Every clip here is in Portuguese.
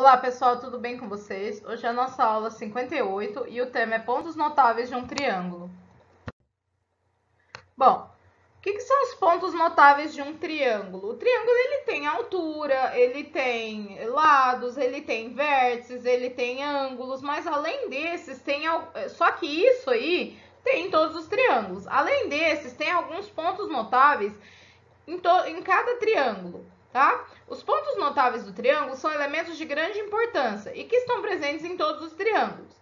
Olá pessoal, tudo bem com vocês? Hoje é a nossa aula 58 e o tema é pontos notáveis de um triângulo. Bom, o que são os pontos notáveis de um triângulo? O triângulo ele tem altura, ele tem lados, ele tem vértices, ele tem ângulos, mas além desses tem só que isso aí tem em todos os triângulos. Além desses, tem alguns pontos notáveis em cada triângulo, tá? Os pontos notáveis do triângulo são elementos de grande importância e que estão presentes em todos os triângulos.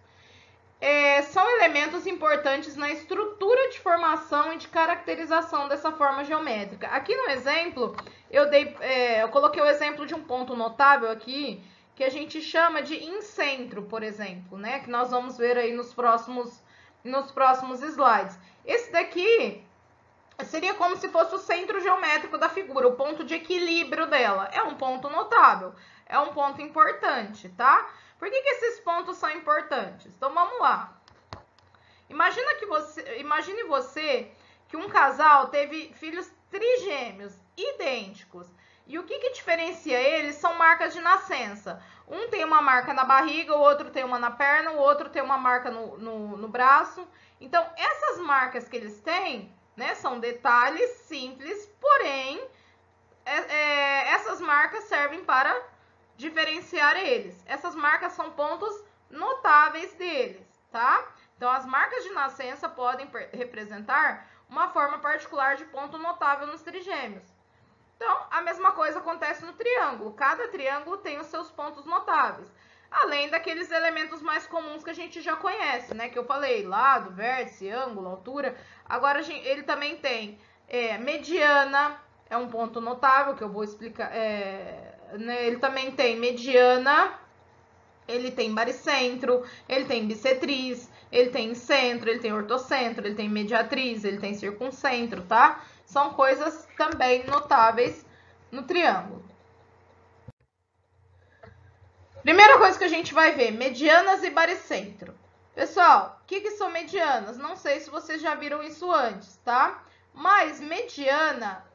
São elementos importantes na estrutura de formação e de caracterização dessa forma geométrica. Aqui no exemplo, eu coloquei o exemplo de um ponto notável aqui, que a gente chama de incentro, por exemplo, né? Que nós vamos ver aí nos próximos slides. Esse daqui seria como se fosse o centro geométrico da figura, o ponto de equilíbrio dela. É um ponto notável, é um ponto importante, tá? Por que esses pontos são importantes? Então, vamos lá. Imagine você que um casal teve filhos trigêmeos, idênticos. E o que diferencia eles são marcas de nascença. Um tem uma marca na barriga, o outro tem uma na perna, o outro tem uma marca no braço. Então, essas marcas que eles têm, né, são detalhes simples, porém, essas marcas servem para diferenciar eles. Essas marcas são pontos notáveis deles, tá? Então, as marcas de nascença podem representar uma forma particular de ponto notável nos trigêmeos. Então, a mesma coisa acontece no triângulo. Cada triângulo tem os seus pontos notáveis. Além daqueles elementos mais comuns que a gente já conhece, né? Que eu falei, lado, vértice, ângulo, altura. Agora, ele também tem mediana, é um ponto notável, que eu vou explicar. Né? Ele também tem mediana, ele tem baricentro, ele tem bissetriz, ele tem centro, ele tem ortocentro, ele tem mediatriz, ele tem circuncentro, tá? São coisas também notáveis no triângulo. Primeira coisa que a gente vai ver, medianas e baricentro. Pessoal, o que são medianas? Não sei se vocês já viram isso antes, tá? Mas mediana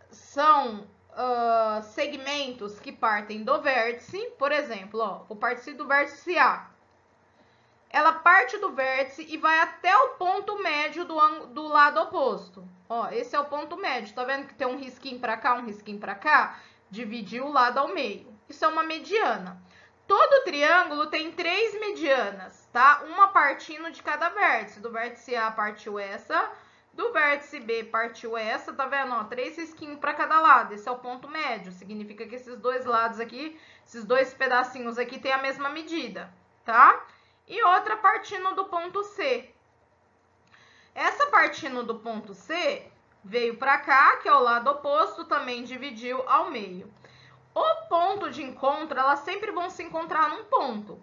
são segmentos que partem do vértice, por exemplo, ó, vou partir do vértice A. Ela parte do vértice e vai até o ponto médio do lado oposto. Ó, esse é o ponto médio, tá vendo que tem um risquinho para cá, um risquinho para cá? Dividir o lado ao meio. Isso é uma mediana. Todo triângulo tem 3 medianas, tá? Uma partindo de cada vértice. Do vértice A partiu essa, do vértice B partiu essa, tá vendo? Ó, 3 risquinhos para cada lado. Esse é o ponto médio. Significa que esses dois lados aqui, esses dois pedacinhos aqui têm a mesma medida, tá? E outra partindo do ponto C. Essa partindo do ponto C veio para cá, que é o lado oposto, também dividiu ao meio. O ponto de encontro, elas sempre vão se encontrar num ponto.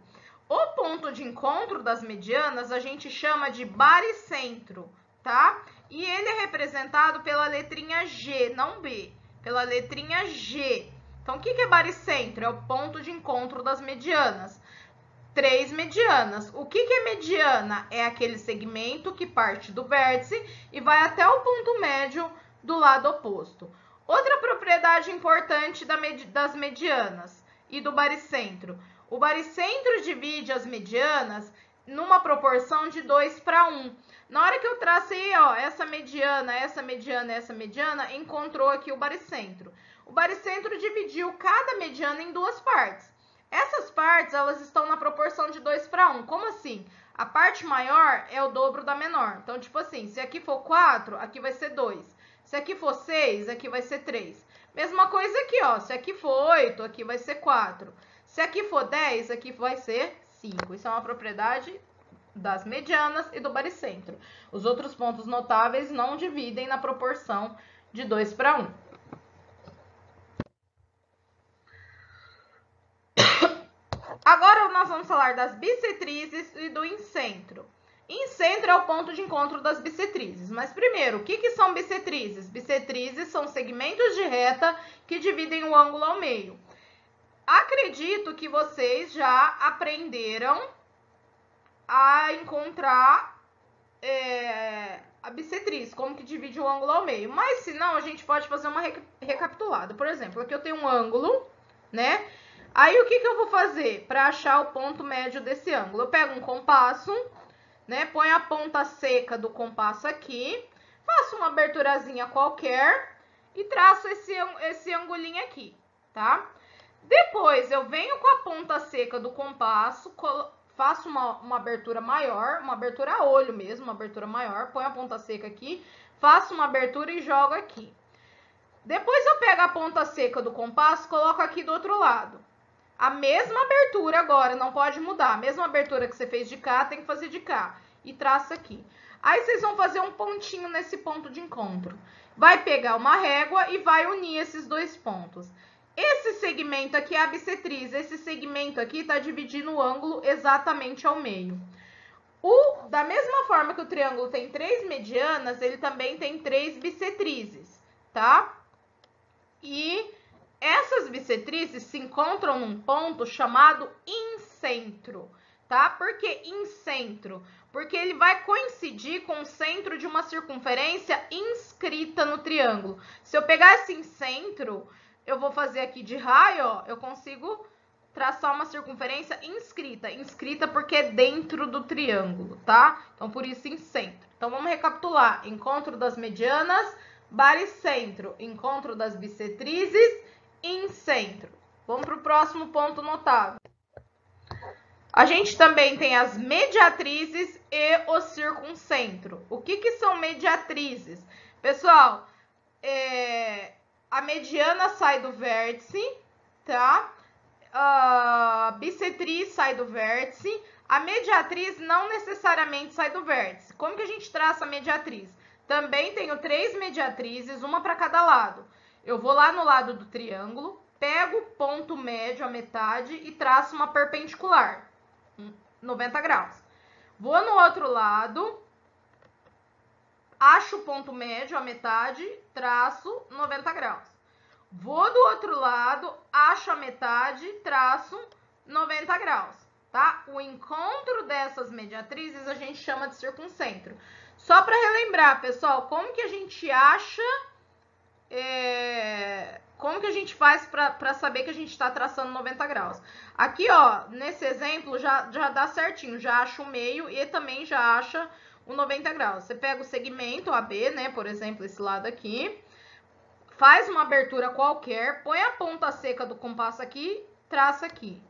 O ponto de encontro das medianas a gente chama de baricentro, tá? E ele é representado pela letrinha G, não B, pela letrinha G. Então, o que é baricentro? É o ponto de encontro das medianas. 3 medianas. O que é mediana? É aquele segmento que parte do vértice e vai até o ponto médio do lado oposto. Outra propriedade importante das medianas e do baricentro. O baricentro divide as medianas numa proporção de 2 para 1. Na hora que eu tracei, ó, essa mediana, essa mediana, essa mediana, encontrou aqui o baricentro. O baricentro dividiu cada mediana em 2 partes. Essas partes, elas estão na proporção de 2 para 1. Como assim? A parte maior é o dobro da menor. Então, tipo assim, se aqui for 4, aqui vai ser 2. Se aqui for 6, aqui vai ser 3. Mesma coisa aqui, ó. Se aqui for 8, aqui vai ser 4. Se aqui for 10, aqui vai ser 5. Isso é uma propriedade das medianas e do baricentro. Os outros pontos notáveis não dividem na proporção de 2 para 1. Agora nós vamos falar das bissetrizes e do incentro. Incentro é o ponto de encontro das bissetrizes. Mas primeiro, o que são bissetrizes? Bissetrizes são segmentos de reta que dividem o ângulo ao meio. Acredito que vocês já aprenderam a encontrar a bissetriz, como que divide o ângulo ao meio. Mas se não, a gente pode fazer uma recapitulada. Por exemplo, aqui eu tenho um ângulo, né? Aí, o que eu vou fazer para achar o ponto médio desse ângulo? Eu pego um compasso, né? Ponho a ponta seca do compasso aqui, faço uma aberturazinha qualquer e traço esse angulinho aqui, tá? Depois, eu venho com a ponta seca do compasso, faço uma abertura maior, uma abertura a olho mesmo, uma abertura maior, ponho a ponta seca aqui, faço uma abertura e jogo aqui. Depois eu pego a ponta seca do compasso, coloco aqui do outro lado. A mesma abertura agora, não pode mudar. A mesma abertura que você fez de cá, tem que fazer de cá. E traça aqui. Aí vocês vão fazer um pontinho nesse ponto de encontro. Vai pegar uma régua e vai unir esses dois pontos. Esse segmento aqui é a bissetriz. Esse segmento aqui está dividindo o ângulo exatamente ao meio. Da mesma forma que o triângulo tem 3 medianas, ele também tem 3 bissetrizes, tá? E essas bissetrizes se encontram num ponto chamado incentro, tá? Por que incentro? Porque ele vai coincidir com o centro de uma circunferência inscrita no triângulo. Se eu pegar esse incentro, eu vou fazer aqui de raio, ó, eu consigo traçar uma circunferência inscrita. Inscrita porque é dentro do triângulo, tá? Então, por isso, incentro. Então, vamos recapitular. Encontro das medianas, baricentro. Encontro das bissetrizes, incentro. Vamos para o próximo ponto notável. A gente também tem as mediatrizes e o circuncentro. O que são mediatrizes? Pessoal, a mediana sai do vértice, tá? A bissetriz sai do vértice. A mediatriz não necessariamente sai do vértice. Como que a gente traça a mediatriz? Também tenho 3 mediatrizes, uma para cada lado. Eu vou lá no lado do triângulo, pego o ponto médio, a metade, e traço uma perpendicular, 90 graus. Vou no outro lado, acho o ponto médio, a metade, traço 90 graus. Vou do outro lado, acho a metade, traço 90 graus, tá? O encontro dessas mediatrizes a gente chama de circuncentro. Só para relembrar, pessoal, como que a gente acha... como que a gente faz para saber que a gente está traçando 90 graus? Aqui, ó, nesse exemplo, já dá certinho. Já acha o meio e também já acha o 90 graus. Você pega o segmento AB, né, por exemplo, esse lado aqui. Faz uma abertura qualquer, põe a ponta seca do compasso aqui, traça aqui.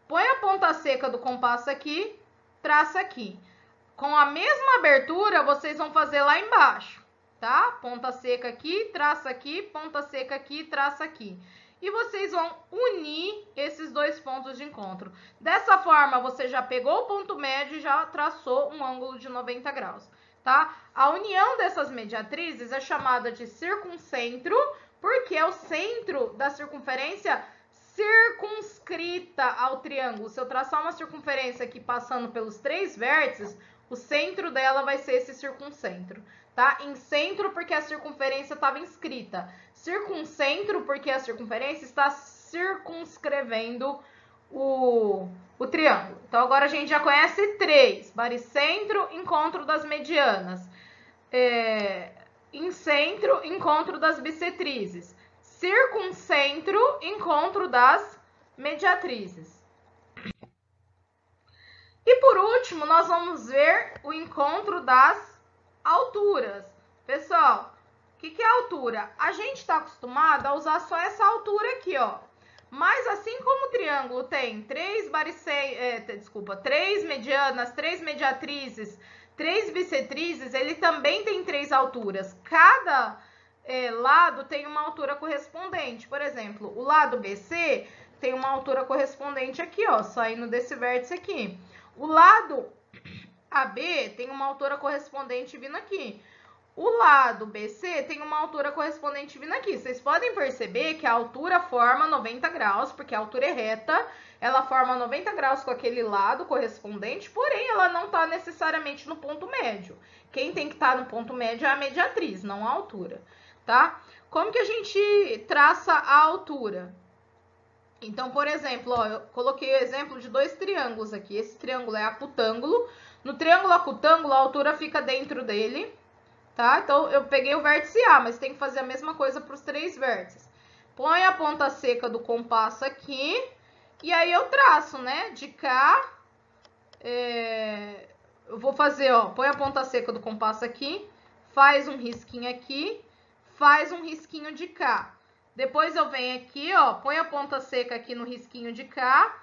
Põe a ponta seca do compasso aqui, traça aqui. Com a mesma abertura, vocês vão fazer lá embaixo, tá? Ponta seca aqui, traça aqui, ponta seca aqui, traça aqui. E vocês vão unir esses dois pontos de encontro. Dessa forma, você já pegou o ponto médio e já traçou um ângulo de 90 graus, tá? A união dessas mediatrizes é chamada de circuncentro, porque é o centro da circunferência circunscrita ao triângulo. Se eu traçar uma circunferência aqui passando pelos 3 vértices, o centro dela vai ser esse circuncentro, tá? Incentro porque a circunferência estava inscrita. Circuncentro porque a circunferência está circunscrevendo o triângulo. Então, agora a gente já conhece 3. Baricentro, encontro das medianas. Incentro, encontro das bissetrizes. Circuncentro, encontro das mediatrizes. E por último, nós vamos ver o encontro das alturas. Pessoal, o que é altura? A gente está acostumado a usar só essa altura aqui, ó. Mas assim como o triângulo tem 3 medianas, 3 mediatrizes, 3 bissetrizes, ele também tem 3 alturas. Cada lado tem uma altura correspondente. Por exemplo, o lado BC tem uma altura correspondente aqui, ó, saindo desse vértice aqui. O lado AB tem uma altura correspondente vindo aqui. O lado BC tem uma altura correspondente vindo aqui. Vocês podem perceber que a altura forma 90 graus, porque a altura é reta. Ela forma 90 graus com aquele lado correspondente, porém ela não está necessariamente no ponto médio. Quem tem que estar no ponto médio é a mediatriz, não a altura, tá? Como que a gente traça a altura? Então, por exemplo, ó, eu coloquei o exemplo de 2 triângulos aqui. Esse triângulo é acutângulo. No triângulo acutângulo, a altura fica dentro dele, tá? Então, eu peguei o vértice A, mas tem que fazer a mesma coisa para os 3 vértices. Põe a ponta seca do compasso aqui E aí eu traço, né? De cá, eu vou fazer, ó, põe a ponta seca do compasso aqui, faz um risquinho aqui, faz um risquinho de cá. Depois eu venho aqui, ó, põe a ponta seca aqui no risquinho de cá,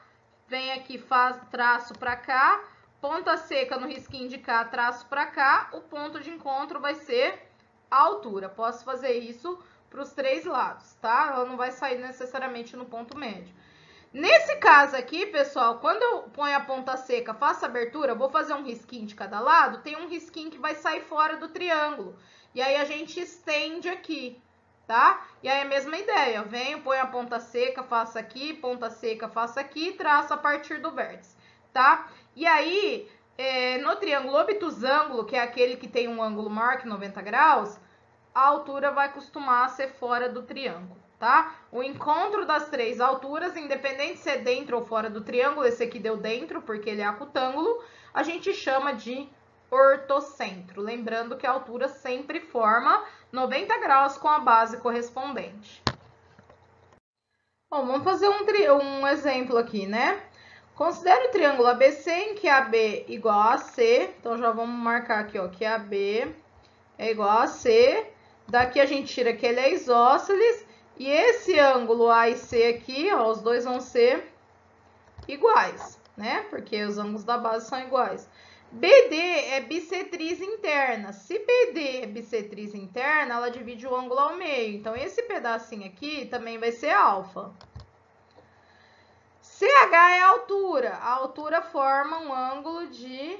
vem aqui, faz traço pra cá, ponta seca no risquinho de cá, traço pra cá, o ponto de encontro vai ser a altura. Posso fazer isso para os 3 lados, tá? Ela não vai sair necessariamente no ponto médio. Nesse caso aqui, pessoal, quando eu ponho a ponta seca, faço a abertura, vou fazer um risquinho de cada lado, tem um risquinho que vai sair fora do triângulo. E aí a gente estende aqui, tá? E aí a mesma ideia, eu venho, ponho a ponta seca, faço aqui, ponta seca, faço aqui, traço a partir do vértice, tá? E aí, no triângulo obtusângulo, que é aquele que tem um ângulo maior que 90 graus, a altura vai costumar ser fora do triângulo, tá? O encontro das 3 alturas, independente se é dentro ou fora do triângulo, esse aqui deu dentro porque ele é acutângulo, a gente chama de ortocentro. Lembrando que a altura sempre forma 90 graus com a base correspondente. Bom, vamos fazer um exemplo aqui, né? Considere o triângulo ABC em que AB igual a C. Então, já vamos marcar aqui, ó, que AB é igual a C. Daqui a gente tira que ele é isósceles. E esse ângulo A e C aqui, ó, os dois vão ser iguais, né? Porque os ângulos da base são iguais. BD é bissetriz interna. Se BD é bissetriz interna, ela divide o ângulo ao meio. Então, esse pedacinho aqui também vai ser alfa. CH é a altura. A altura forma um ângulo de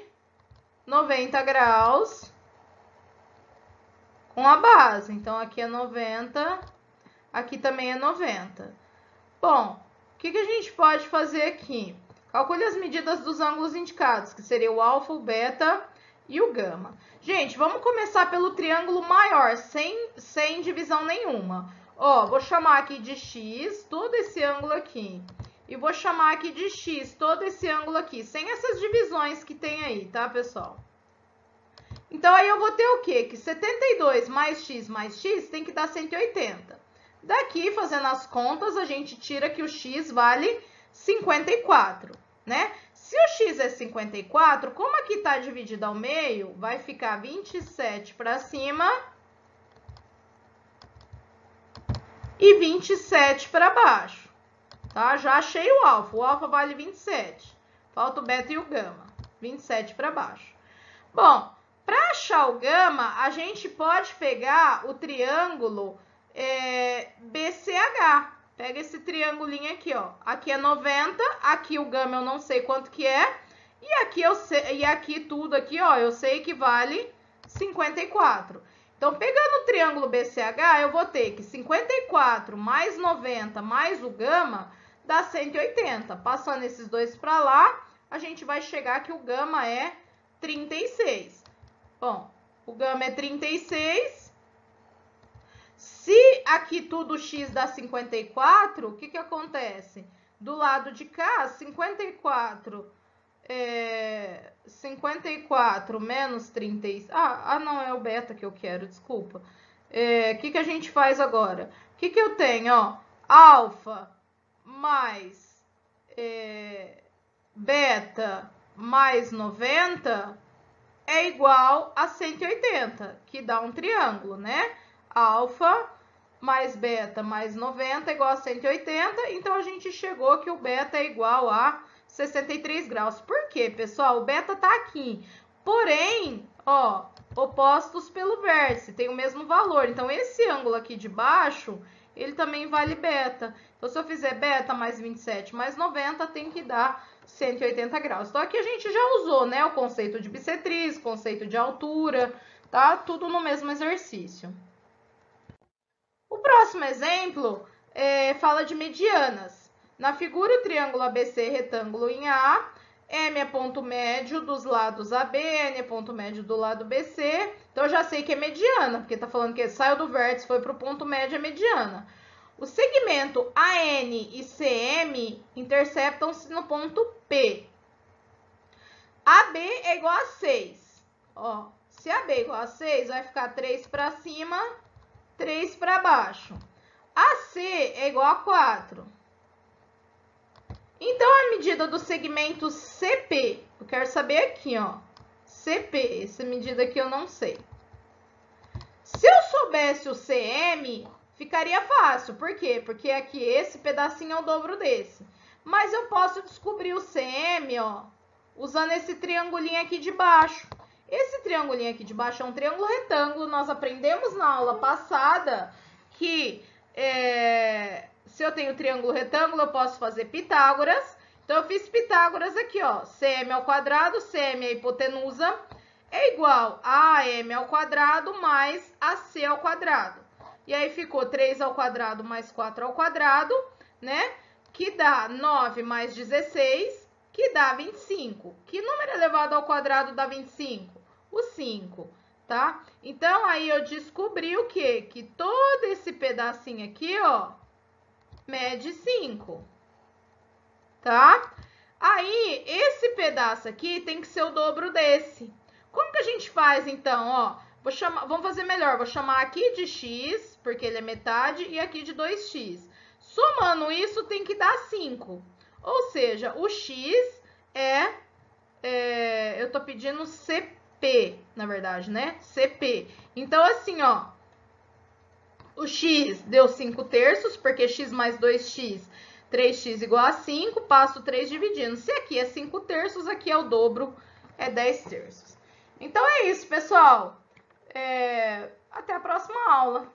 90 graus com a base. Então, aqui é 90, aqui também é 90. Bom, o que a gente pode fazer aqui? Calcule as medidas dos ângulos indicados, que seria o alfa, o beta e o gama. Gente, vamos começar pelo triângulo maior, sem divisão nenhuma. Ó, vou chamar aqui de x todo esse ângulo aqui. E vou chamar aqui de x todo esse ângulo aqui, sem essas divisões que tem aí, tá, pessoal? Então, aí eu vou ter o quê? Que 72 mais x tem que dar 180. Daqui, fazendo as contas, a gente tira que o x vale 54, né? Se o x é 54, como aqui tá dividido ao meio, vai ficar 27 para cima e 27 para baixo, tá? Já achei o alfa vale 27, falta o beta e o gama, 27 para baixo. Bom, para achar o gama, a gente pode pegar o triângulo BCH. Pega esse triangulinho aqui, ó. Aqui é 90, aqui o gama eu não sei quanto que é, e aqui eu sei, e aqui tudo aqui, ó, eu sei que vale 54. Então, pegando o triângulo BCH, eu vou ter que 54 mais 90 mais o gama dá 180. Passando esses dois para lá, a gente vai chegar que o gama é 36. Bom, o gama é 36. Se aqui tudo x dá 54, o que acontece? Do lado de cá, 54 menos 36... não, é o beta que eu quero, desculpa. O que a gente faz agora? O que eu tenho? Ó, alfa mais beta mais 90 é igual a 180, que dá um triângulo, né? Alfa mais beta mais 90 é igual a 180, então a gente chegou que o beta é igual a 63 graus. Por quê, pessoal? O beta tá aqui, porém, ó, opostos pelo vértice, tem o mesmo valor. Então, esse ângulo aqui de baixo, ele também vale beta. Então, se eu fizer beta mais 27 mais 90, tem que dar 180 graus. Então, aqui a gente já usou, né, o conceito de bissetriz, conceito de altura, tá? Tudo no mesmo exercício. O próximo exemplo fala de medianas. Na figura, o triângulo ABC retângulo em A, M é ponto médio dos lados AB, N é ponto médio do lado BC. Então, eu já sei que é mediana, porque tá falando que saiu do vértice, foi para o ponto médio, é mediana. O segmento AN e CM interceptam-se no ponto P. AB é igual a 6. Ó, se AB é igual a 6, vai ficar 3 para cima, 3 para baixo. AC é igual a 4. Em medida do segmento CP? Eu quero saber aqui, ó. CP, essa medida aqui eu não sei. Se eu soubesse o CM, ficaria fácil. Por quê? Porque aqui esse pedacinho é o dobro desse. Mas eu posso descobrir o CM, ó, usando esse triangulinho aqui de baixo. Esse triangulinho aqui de baixo é um triângulo retângulo. Nós aprendemos na aula passada que se eu tenho triângulo retângulo, eu posso fazer Pitágoras. Então, eu fiz Pitágoras aqui, ó. CM ao quadrado, CM é a hipotenusa, é igual a AM ao quadrado mais AC ao quadrado. E aí, ficou 3 ao quadrado mais 4 ao quadrado, né? Que dá 9 mais 16, que dá 25. Que número elevado ao quadrado dá 25? O 5, tá? Então, aí eu descobri o quê? Que todo esse pedacinho aqui, ó, mede 5. Tá? Aí, esse pedaço aqui tem que ser o dobro desse. Como que a gente faz, então? Ó, vamos fazer melhor. Vou chamar aqui de x, porque ele é metade, e aqui de 2x. Somando isso, tem que dar 5. Ou seja, o x eu tô pedindo CP, na verdade, né? CP. Então, assim, ó, o x deu 5 terços, porque x mais 2x... 3x igual a 5, passo 3 dividindo. Se aqui é 5 terços, aqui é o dobro, é 10 terços. Então, é isso, pessoal. Até a próxima aula.